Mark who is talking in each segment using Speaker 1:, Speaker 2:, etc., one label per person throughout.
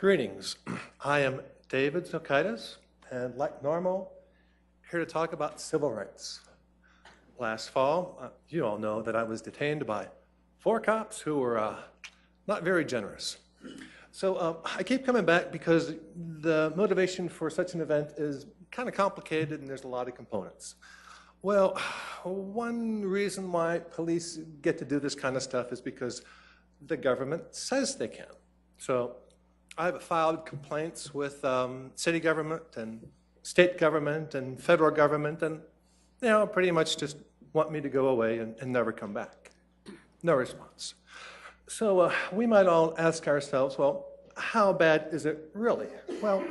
Speaker 1: Greetings. I am David Zokaitis, and like normal, here to talk about civil rights. Last fall, you all know that I was detained by 4 cops who were not very generous. So I keep coming back because the motivation for such an event is kind of complicated and there's a lot of components. Well, one reason why police get to do this kind of stuff is because the government says they can. So I've filed complaints with city government and state government and federal government, and pretty much just want me to go away and never come back. No response. So we might all ask ourselves, well, how bad is it really? Well,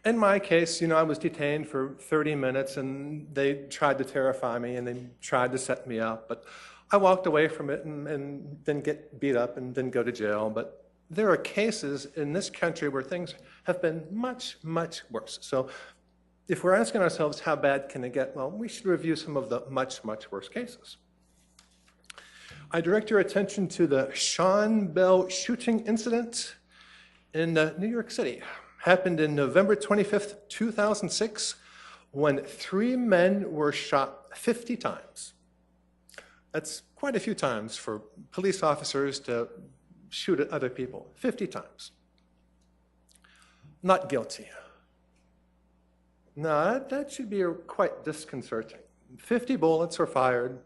Speaker 1: in my case, I was detained for 30 minutes and they tried to terrify me and they tried to set me up, but I walked away from it and didn't get beat up and didn't go to jail. But there are cases in this country where things have been much, much worse. So if we're asking ourselves how bad can it get, well, we should review some of the much, much worse cases. I direct your attention to the Sean Bell shooting incident in New York City. Happened in November 25th, 2006, when 3 men were shot 50 times. That's quite a few times for police officers to shoot at other people, 50 times. Not guilty. No, that should be quite disconcerting. 50 bullets are fired,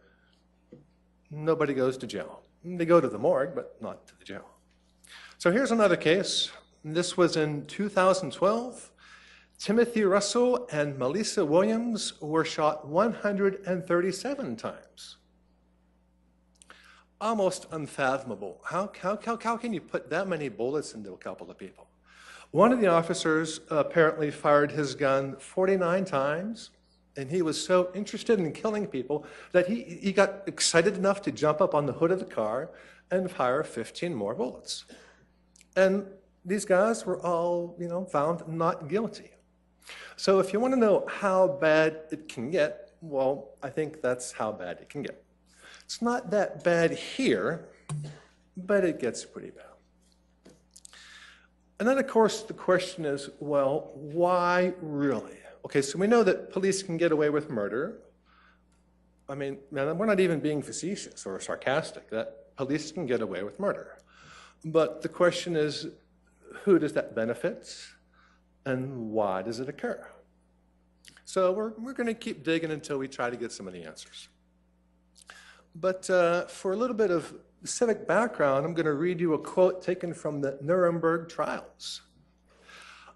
Speaker 1: nobody goes to jail. They go to the morgue, but not to the jail. So here's another case. This was in 2012. Timothy Russell and Malissa Williams were shot 137 times. Almost unfathomable. How can you put that many bullets into a couple of people? One of the officers apparently fired his gun 49 times, and he was so interested in killing people that he got excited enough to jump up on the hood of the car and fire 15 more bullets. And these guys were all, found not guilty. So if you want to know how bad it can get, well, I think that's how bad it can get. It's not that bad here, but it gets pretty bad. And then, of course, the question is, well, why really? Okay, so we know that police can get away with murder. I mean, we're not even being facetious or sarcastic, that police can get away with murder. But the question is, who does that benefit, and why does it occur? So we're going to keep digging until we try to get some of the answers. But for a little bit of civic background, I'm going to read you a quote taken from the Nuremberg trials.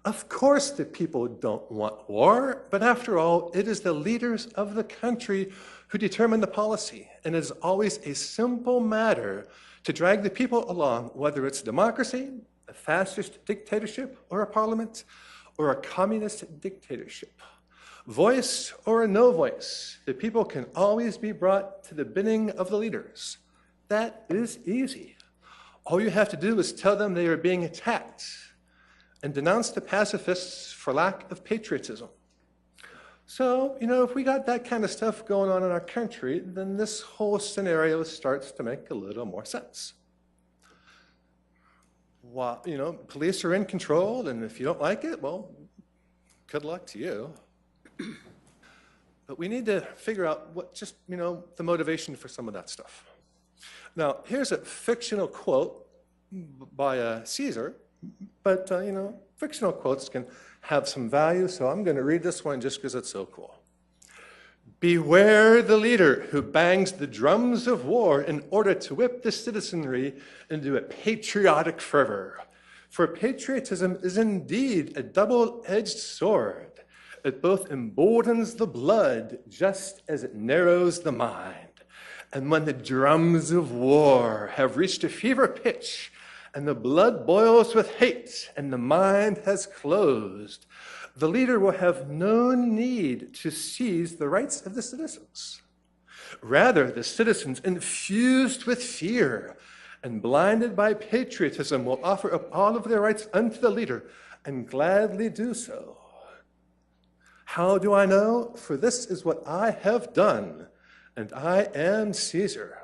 Speaker 1: Of course the people don't want war, but after all, it is the leaders of the country who determine the policy, and it is always a simple matter to drag the people along, whether it's democracy, a fascist dictatorship, or a parliament, or a communist dictatorship. Voice or no voice, the people can always be brought to the bidding of the leaders. That is easy. All you have to do is tell them they are being attacked and denounce the pacifists for lack of patriotism. So, if we got that kind of stuff going on in our country, then this whole scenario starts to make a little more sense. Well, police are in control, and if you don't like it, well, good luck to you. But we need to figure out what the motivation for some of that stuff. Now, here's a fictional quote by Caesar, but, fictional quotes can have some value, so I'm going to read this one just because it's so cool. Beware the leader who bangs the drums of war in order to whip the citizenry into a patriotic fervor. For patriotism is indeed a double-edged sword. It both emboldens the blood just as it narrows the mind. And when the drums of war have reached a fever pitch, and the blood boils with hate, and the mind has closed, the leader will have no need to seize the rights of the citizens. Rather, the citizens, infused with fear and blinded by patriotism, will offer up all of their rights unto the leader and gladly do so. How do I know? For this is what I have done, and I am Caesar.